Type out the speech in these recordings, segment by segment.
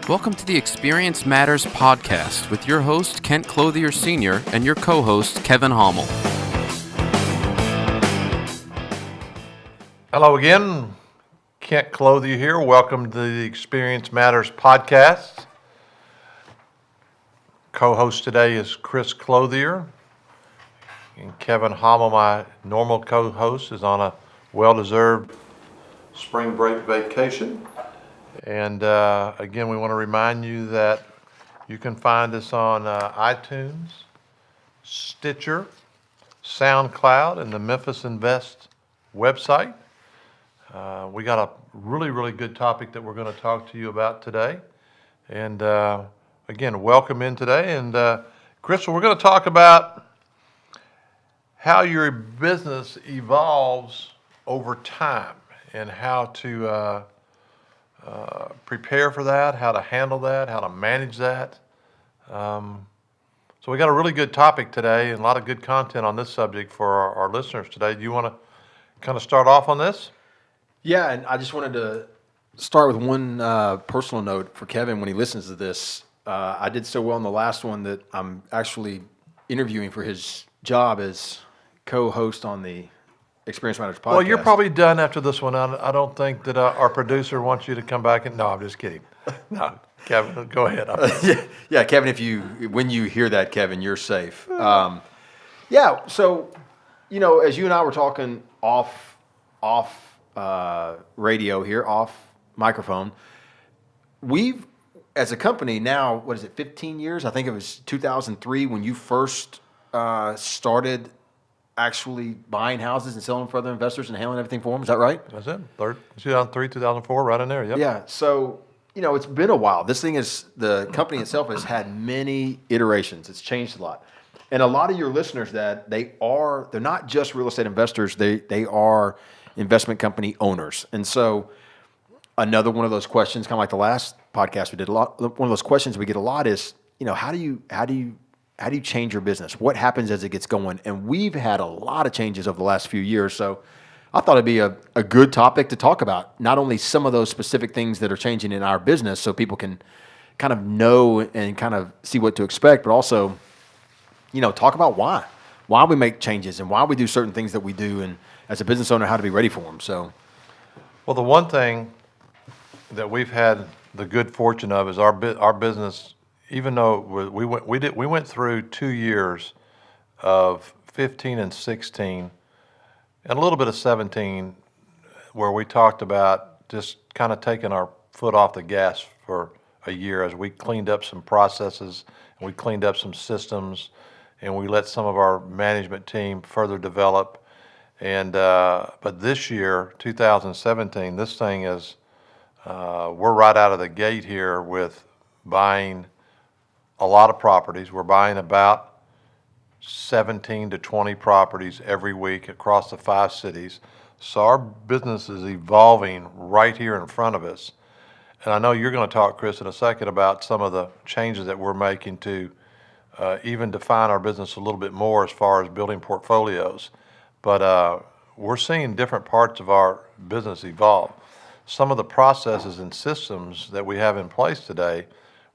Welcome to the Experience Matters podcast with your host, Kent Clothier Sr., and your co-host, Kevin Hommel. Hello again, Kent Clothier here. Welcome to the Experience Matters podcast. Co-host today is Chris Clothier, and Kevin Hommel, my normal co-host, is on a well-deserved spring break vacation. And again, we want to remind you that you can find us on iTunes, Stitcher, SoundCloud, and the Memphis Invest website. We got a really good topic that we're going to talk to you about today. And again, welcome in today. And Chris, we're going to talk about how your business evolves over time and how to prepare for that, how to handle that, how to manage that. So we got a really good topic today and a lot of good content on this subject for our listeners today. Do you want to kind of start off on this? Yeah, and I just wanted to start with one personal note for Kevin when he listens to this. I did so well in the last one that I'm actually interviewing for his job as co-host on the Experience Matters podcast. Well, you're probably done after this one. I don't think that our producer wants you to come back. And no, I'm just kidding. No, Kevin, go ahead. Yeah, Kevin, when you hear that, Kevin, you're safe. So, as you and I were talking off radio here, off microphone, we've, as a company now, 15 years? I think it was 2003 when you first started actually buying houses and selling them for other investors and handling everything for them. Is that right? That's it. 2003, 2004, right in there. Yep. Yeah. So, it's been a while. The company itself has had many iterations. It's changed a lot. And a lot of your listeners they're not just real estate investors. They are investment company owners. And so another one of those questions, kind of like the last podcast we did one of those questions we get a lot is, how do you change your business? What happens as it gets going? And we've had a lot of changes over the last few years. So I thought it'd be a good topic to talk about, not only some of those specific things that are changing in our business so people can kind of know and kind of see what to expect, but also, talk about why we make changes and why we do certain things that we do, and as a business owner, how to be ready for them. So, well, the one thing that we've had the good fortune of is our business. Even though we went through 2 years of 15 and 16 and a little bit of 17 where we talked about just kind of taking our foot off the gas for a year as we cleaned up some processes and we cleaned up some systems and we let some of our management team further develop. And but this year, 2017, this thing is we're right out of the gate here with buying a lot of properties. We're buying about 17 to 20 properties every week across the 5 cities. So our business is evolving right here in front of us. And I know you're going to talk, Chris, in a second about some of the changes that we're making to even define our business a little bit more as far as building portfolios. But we're seeing different parts of our business evolve. Some of the processes and systems that we have in place today,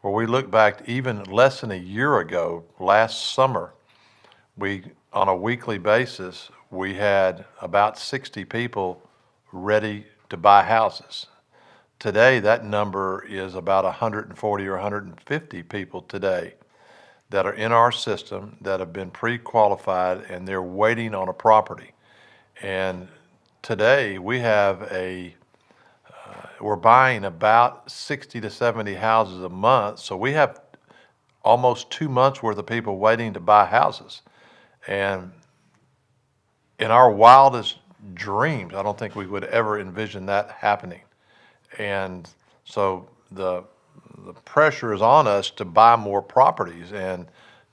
where we look back even less than a year ago, last summer, on a weekly basis, we had about 60 people ready to buy houses. Today, that number is about 140 or 150 people today that are in our system that have been pre-qualified and they're waiting on a property. And today, we have we're buying about 60 to 70 houses a month. So we have almost 2 months worth of people waiting to buy houses. And in our wildest dreams, I don't think we would ever envision that happening. And so the pressure is on us to buy more properties and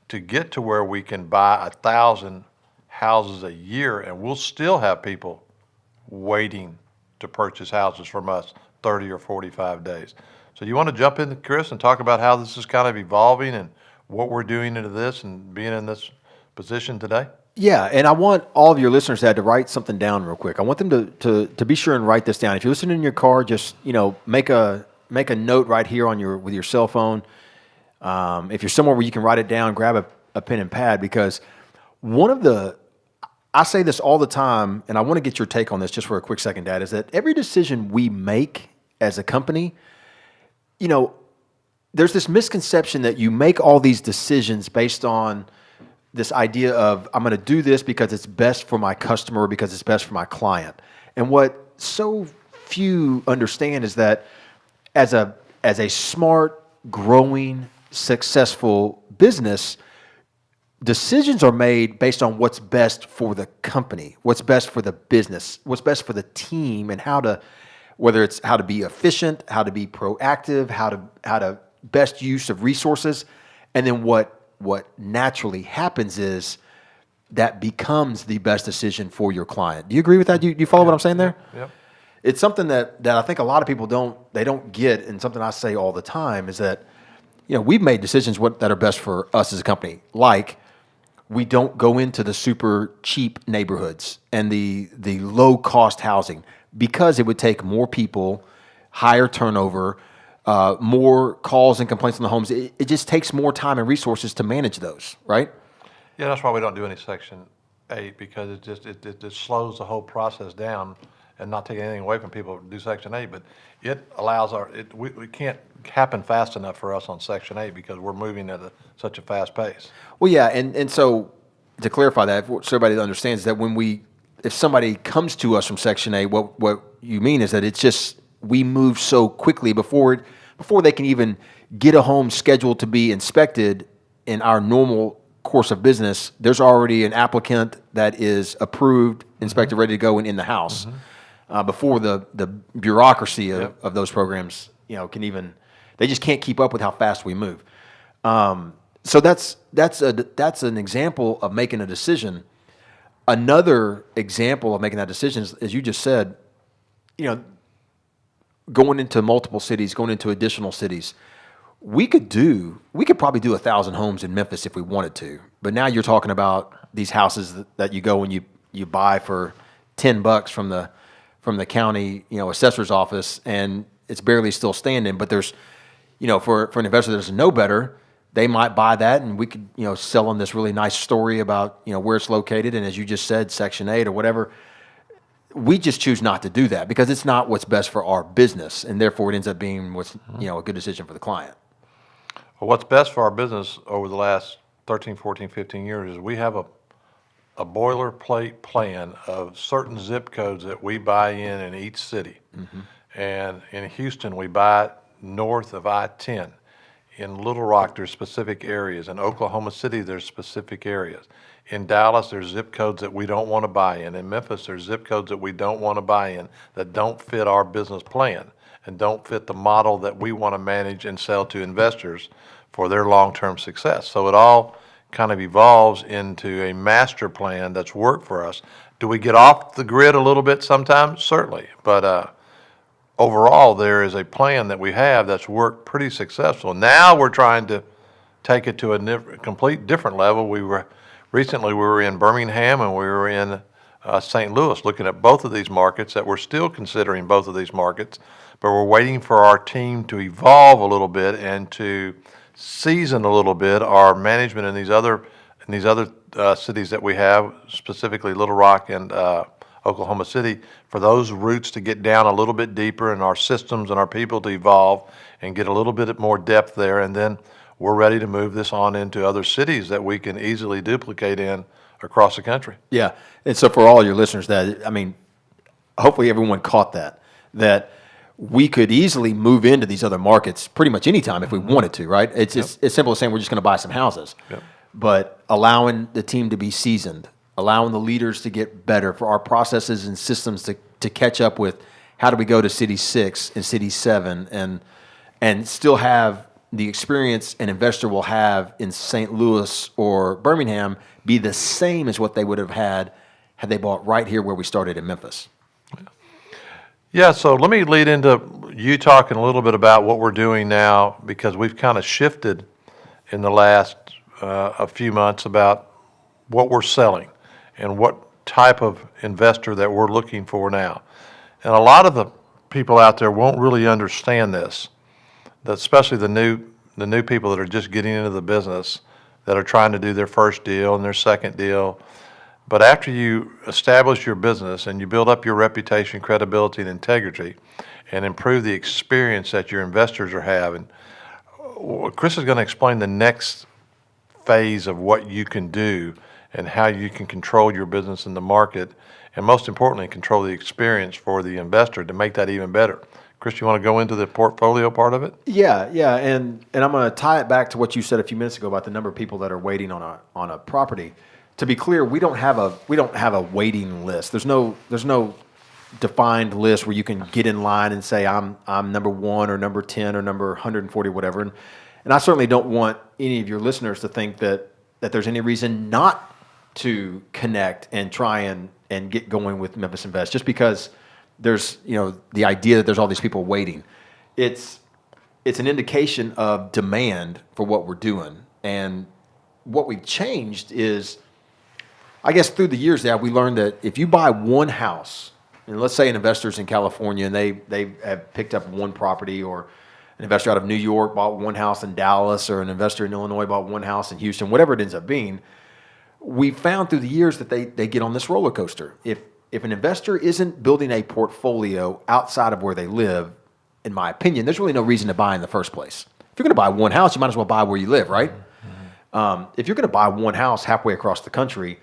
to get to where we can buy 1,000 houses a year, and we'll still have people waiting to purchase houses from us 30 or 45 days. So you want to jump in, Chris, and talk about how this is kind of evolving and what we're doing into this and being in this position today? Yeah, and I want all of your listeners to write something down real quick. I want them to be sure and write this down. If you're listening in your car, just make a make a note right here on with your cell phone. If you're somewhere where you can write it down, grab a pen and pad, because I say this all the time, and I want to get your take on this just for a quick second, Dad, is that every decision we make as a company, there's this misconception that you make all these decisions based on this idea of, I'm going to do this because it's best for my customer, because it's best for my client. And what so few understand is that as a smart, growing, successful business, decisions are made based on what's best for the company, what's best for the business, what's best for the team, and whether it's how to be efficient, how to be proactive, how to best use of resources. And then what naturally happens is that becomes the best decision for your client. Do you agree with that? Do you follow what I'm saying there? Yep. It's something that I think a lot of people don't get, and something I say all the time is that, we've made decisions that are best for us as a company. Like, we don't go into the super cheap neighborhoods and the low cost housing, because it would take more people, higher turnover, more calls and complaints on the homes. It just takes more time and resources to manage those, right? Yeah, that's why we don't do any Section 8, because it just slows the whole process down, and not taking anything away from people who do Section 8, but it allows we can't happen fast enough for us on Section 8 because we're moving at such a fast pace. Well, yeah, and so to clarify that, so everybody understands that if somebody comes to us from Section 8, what you mean is that it's just, we move so quickly before they can even get a home scheduled to be inspected in our normal course of business. There's already an applicant that is approved, inspected, ready to go in the house. Before the bureaucracy of those programs, they just can't keep up with how fast we move. So that's an example of making a decision. Another example of making that decision is, as you just said, going into multiple cities, going into additional cities. We could probably do 1,000 homes in Memphis if we wanted to. But now you're talking about these houses that you go and you buy for $10 from the county, assessor's office, and it's barely still standing. But there's, for an investor that doesn't know better, they might buy that, and we could, sell them this really nice story about, where it's located, and as you just said, Section 8 or whatever. We just choose not to do that because it's not what's best for our business, and therefore it ends up being what's, a good decision for the client. Well, what's best for our business over the last 13, 14, 15 years is we have a boilerplate plan of certain zip codes that we buy in each city. And in Houston, we buy north of I-10. In Little Rock, there's specific areas. In Oklahoma City, there's specific areas. In Dallas, there's zip codes that we don't want to buy in. In Memphis, there's zip codes that we don't want to buy in that don't fit our business plan and don't fit the model that we want to manage and sell to investors for their long-term success. So it all kind of evolves into a master plan that's worked for us. Do we get off the grid a little bit sometimes? Certainly. But overall, there is a plan that we have that's worked pretty successful. Now we're trying to take it to a complete different level. Recently we were in Birmingham and we were in St. Louis looking at both of these markets, that we're still considering both of these markets, but we're waiting for our team to evolve a little bit and to season a little bit our management in these other cities that we have, specifically Little Rock and Oklahoma City, for those roots to get down a little bit deeper and our systems and our people to evolve and get a little bit more depth there. And then we're ready to move this on into other cities that we can easily duplicate in across the country. Yeah. And so for all your listeners, hopefully everyone caught that we could easily move into these other markets pretty much anytime if we wanted to, right? It's simple as saying we're just going to buy some houses. Yep. But allowing the team to be seasoned, allowing the leaders to get better, for our processes and systems to catch up with how do we go to City 6 and City 7 and still have the experience an investor will have in St. Louis or Birmingham be the same as what they would have had they bought right here where we started in Memphis. Yeah, so let me lead into you talking a little bit about what we're doing now, because we've kind of shifted in the last a few months about what we're selling and what type of investor that we're looking for now. And a lot of the people out there won't really understand this. especially the new people that are just getting into the business, that are trying to do their first deal and their second deal. But after you establish your business and you build up your reputation, credibility, and integrity, and improve the experience that your investors are having, Chris is going to explain the next phase of what you can do and how you can control your business in the market, and most importantly, control the experience for the investor to make that even better. Chris, you want to go into the portfolio part of it? Yeah, and I'm going to tie it back to what you said a few minutes ago about the number of people that are waiting on a property. To be clear, we don't have a waiting list. There's no defined list where you can get in line and say I'm number 1 or number 10 or number 140, whatever. And I certainly don't want any of your listeners to think that there's any reason not to connect and try and get going with Memphis Invest just because there's the idea that there's all these people waiting. It's an indication of demand for what we're doing. And what we've changed is, I guess through the years now, we learned that if you buy one house, and let's say an investor's in California and they have picked up one property, or an investor out of New York bought one house in Dallas, or an investor in Illinois bought one house in Houston, whatever it ends up being, we found through the years that they get on this roller coaster. If an investor isn't building a portfolio outside of where they live, in my opinion, there's really no reason to buy in the first place. If you're going to buy one house, you might as well buy where you live, right? Mm-hmm. If you're going to buy one house halfway across the country,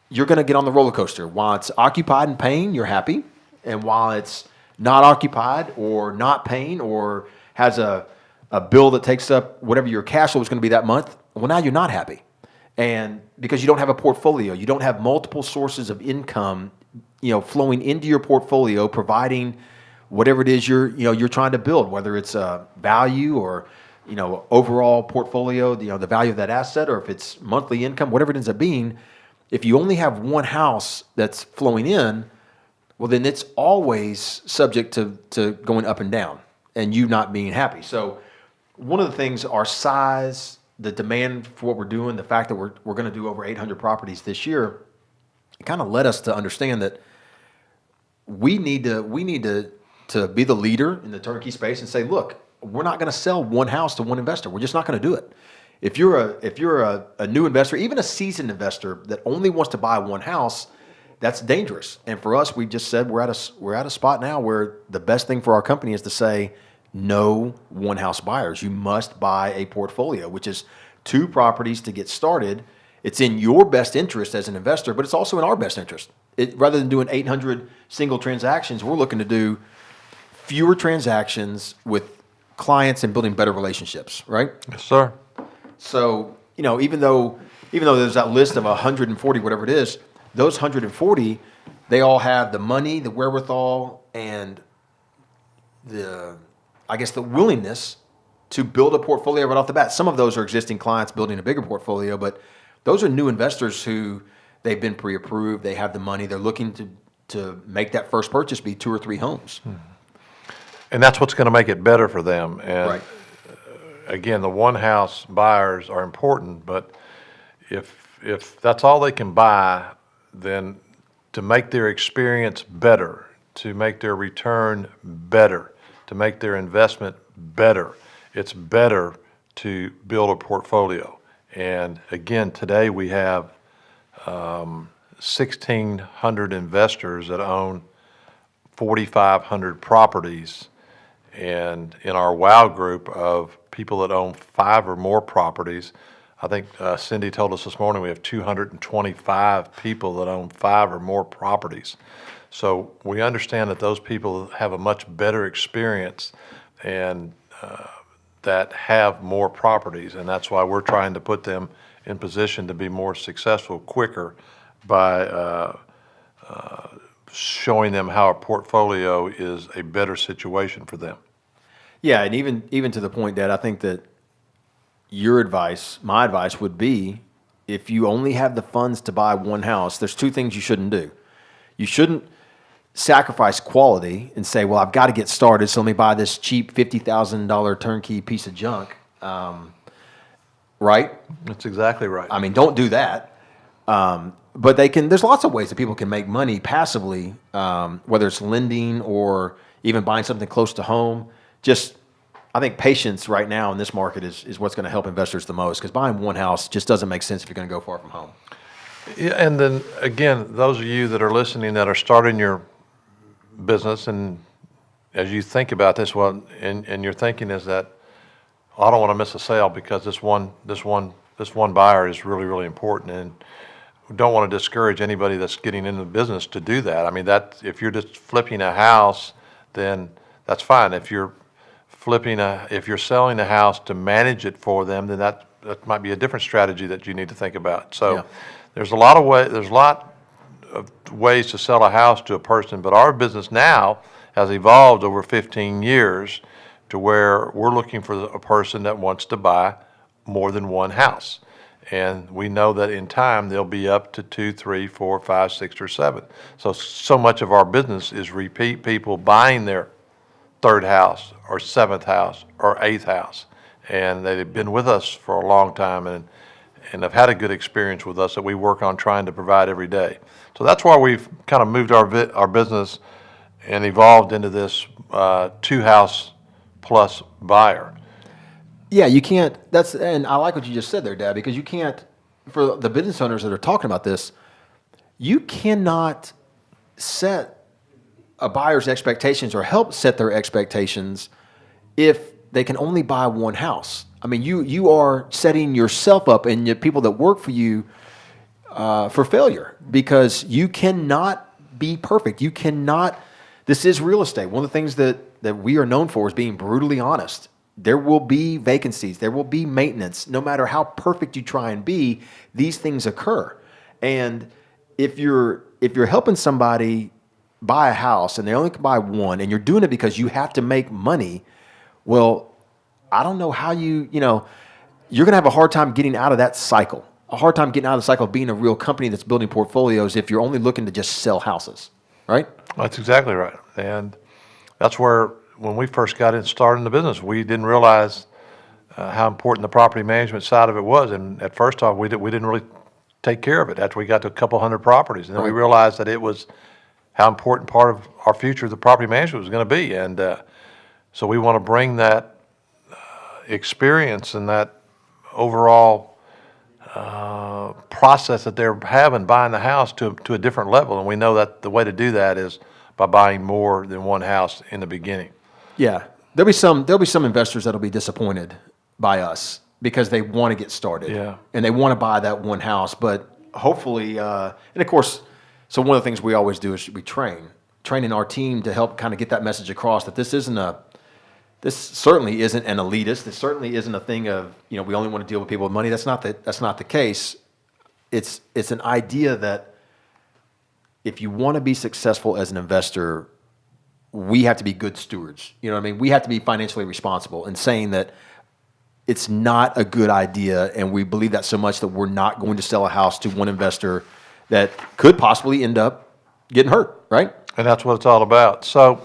you're going to get on the roller coaster. While it's occupied and paying, you're happy. And while it's not occupied or not paying or has a bill that takes up whatever your cash flow is going to be that month, well, now you're not happy. And because you don't have a portfolio, you don't have multiple sources of income, flowing into your portfolio, providing whatever it is you're trying to build, whether it's a value or overall portfolio, the value of that asset, or if it's monthly income, whatever it ends up being. If you only have one house that's flowing in, well, then it's always subject to going up and down and you not being happy. So one of the things, our size, the demand for what we're doing, the fact that we're going to do over 800 properties this year, it kind of led us to understand that we need to be the leader in the turnkey space and say, look, we're not going to sell one house to one investor. We're just not going to do it. If you're a new investor, even a seasoned investor that only wants to buy one house, that's dangerous. And for us, we just said we're at a spot now where the best thing for our company is to say no one house buyers. You must buy a portfolio, which is 2 properties to get started. It's in your best interest as an investor, but it's also in our best interest. Rather than doing 800 single transactions, we're looking to do fewer transactions with clients and building better relationships, right? Yes, sir. So, even though there's that list of 140, whatever it is, those 140, they all have the money, the wherewithal, and the willingness to build a portfolio right off the bat. Some of those are existing clients building a bigger portfolio, but those are new investors who they've been pre-approved, they have the money, they're looking to make that first purchase be 2 or 3 homes. And that's what's going to make it better for them. And right. Again, the one house buyers are important, but if that's all they can buy, then to make their experience better, to make their return better, to make their investment better, it's better to build a portfolio. And again, today we have 1,600 investors that own 4,500 properties. And in our WOW group of people that own 5 or more properties, I think Cindy told us this morning we have 225 people that own 5 or more properties. So we understand that those people have a much better experience and that have more properties, and that's why we're trying to put them in position to be more successful quicker by showing them how a portfolio is a better situation for them. Yeah, and even to the point that I think that your advice, my advice would be, if you only have the funds to buy one house, there's 2 things you shouldn't do. You shouldn't sacrifice quality and say, well, I've got to get started, so let me buy this cheap $50,000 turnkey piece of junk. Right? That's exactly right. I mean, don't do that. But there's lots of ways that people can make money passively, whether it's lending or even buying something close to home. Just I think patience right now in this market is what's going to help investors the most, because buying one house just doesn't make sense if you're going to go far from home. Yeah, and then again, those of you that are listening that are starting your business, and as you think about this, and your thinking is that, I don't want to miss a sale because this one buyer is really, really important, and we don't want to discourage anybody that's getting into the business to do that. I mean, that if you're just flipping a house, then that's fine. If you're selling a house to manage it for them, then that might be a different strategy that you need to think about. So Yeah. there's a lot of ways to sell a house to a person, but our business now has evolved over 15 years to where we're looking for a person that wants to buy more than one house. And we know that in time they'll be up to 2, 3, 4, 5, 6, or 7. So much of our business is repeat people buying their third house or seventh house or eighth house, and they've been with us for a long time and have had a good experience with us that we work on trying to provide every day. So that's why we've kind of moved our business and evolved into this 2-house plus buyer. Yeah, you can't. And I like what you just said there, Dad, because you can't. For the business owners that are talking about this, you cannot set a buyer's expectations or help set their expectations if they can only buy one house. I mean, you are setting yourself up and the people that work for you for failure, because you cannot be perfect. You cannot. This is real estate. One of the things that we are known for is being brutally honest. There will be vacancies. There will be maintenance. No matter how perfect you try and be, these things occur. And if you're helping somebody buy a house and they only can buy one, and you're doing it because you have to make money, well, I don't know how you're going to have a hard time getting out of that cycle, a hard time getting out of the cycle of being a real company that's building portfolios if you're only looking to just sell houses, right? That's exactly right. And that's where, when we first got started in the business, we didn't realize how important the property management side of it was. And at first off, we didn't really take care of it after we got to a couple hundred properties. And then we realized that it was how important part of our future the property management was going to be. And so we want to bring that experience and that overall process that they're having buying the house to a different level. And we know that the way to do that is by buying more than one house in the beginning. Yeah, there'll be some investors that'll be disappointed by us because they want to get started. Yeah. And they want to buy that one house, but hopefully, and of course, so one of the things we always do is we training our team to help kind of get that message across that this certainly isn't an elitist. This certainly isn't a thing of, we only want to deal with people with money. That's not the case. It's an idea that if you want to be successful as an investor, we have to be good stewards. You know what I mean? We have to be financially responsible, and saying that it's not a good idea, and we believe that so much that we're not going to sell a house to one investor that could possibly end up getting hurt, right? And that's what it's all about. So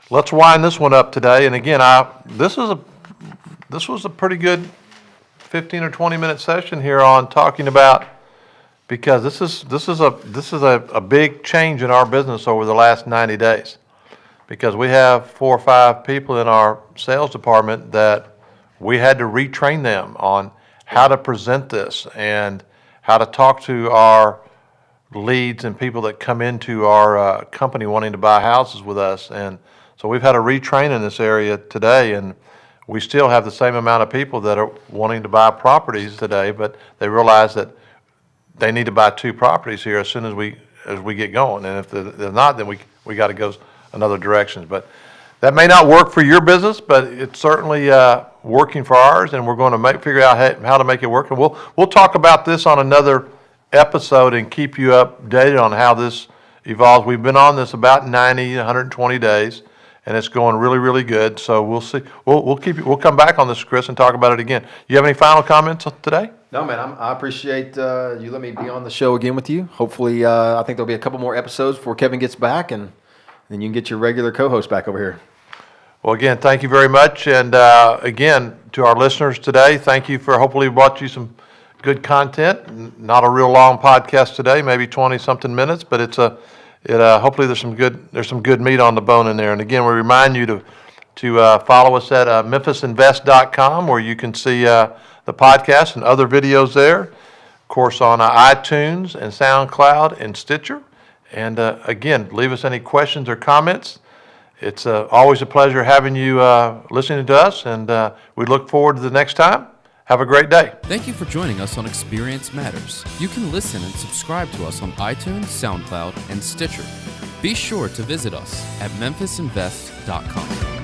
let's wind this one up today. And again, this was a pretty good 15 or 20 minute session here on talking about, because this is a big change in our business over the last 90 days. Because we have 4 or 5 people in our sales department that we had to retrain them on how to present this and how to talk to our leads and people that come into our company wanting to buy houses with us. And so we've had to retrain in this area today, and we still have the same amount of people that are wanting to buy properties today, but they realize that they need to buy 2 properties here as soon as we get going. And if they're not, then we got to go another direction. But that may not work for your business, but it's certainly working for ours, and we're going to figure out how to make it work. And we'll talk about this on another episode and keep you updated on how this evolves. We've been on this about 90, 120 days, and it's going really, really good. So we'll see. We'll come back on this, Chris, and talk about it again. You have any final comments today? No, man. I appreciate you letting me be on the show again with you. Hopefully, I think there'll be a couple more episodes before Kevin gets back, and then you can get your regular co-host back over here. Well, again, thank you very much. And again, to our listeners today, thank you for hopefully brought you some good content. Not a real long podcast today, maybe 20-something minutes, but hopefully there's some good meat on the bone in there. And again, we remind you to to follow us at memphisinvest.com, where you can see the podcast and other videos there. Of course, on iTunes and SoundCloud and Stitcher. And again, leave us any questions or comments. It's always a pleasure having you listening to us, and we look forward to the next time. Have a great day. Thank you for joining us on Experience Matters. You can listen and subscribe to us on iTunes, SoundCloud, and Stitcher. Be sure to visit us at memphisinvest.com.